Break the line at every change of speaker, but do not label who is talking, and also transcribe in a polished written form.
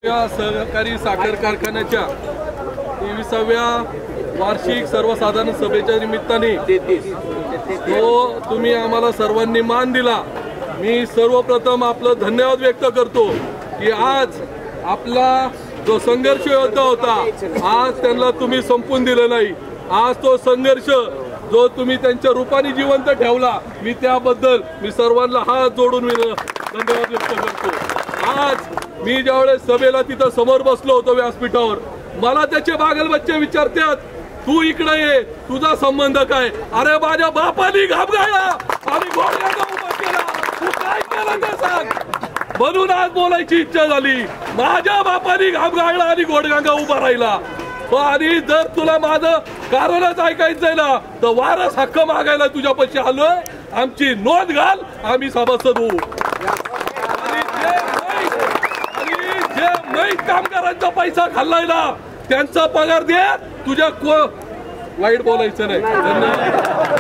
सहकारी साखर कारखान्याच्या 23व्या वार्षिक सर्वसाधारण सभेच्या निमित्ताने तुम्ही आम्हाला सर्वांनी मान दिला। मी सर्वप्रथम आपलं धन्यवाद व्यक्त करतो की आज आपला जो संघर्ष योद्धा होता आज त्यांना तुम्ही संपून दिलं नाही। आज तो संघर्ष जो तुम्ही त्यांच्या रूपाने जिवंत ठेवला, मी त्याबद्दल मी सर्वांना हात जोडून धन्यवाद व्यक्त करतो। आज मी ज्यावेळेस सभेला तिथं समोर बसलो होतो व्यासपीठावर, मला त्याचे बागलबच्चे विचारतात तू इकडे ये, तुझा संबंध काय? अरे माझ्या बापाने घाम गाळला आणि घोडगांगा उभा केला, तू काय केलं ते सांग। म्हणून आज बोलायची इच्छा झाली। माझ्या बापाने घाम गाळला आणि घोडगांगा उभा राहिला। आणि जर तुला माझं कारणच ऐकायचंय ना तर वारस हक्क मागायला तुझ्यापाशी आलोय। आमची नोंद घाल, आम्ही सभासद होऊ। जे मैत कामगारांचा पैसा खाल्लाय ना त्यांचा पगार दे, तुझ्या वाईट बोलायचं नाही। धन्यवाद।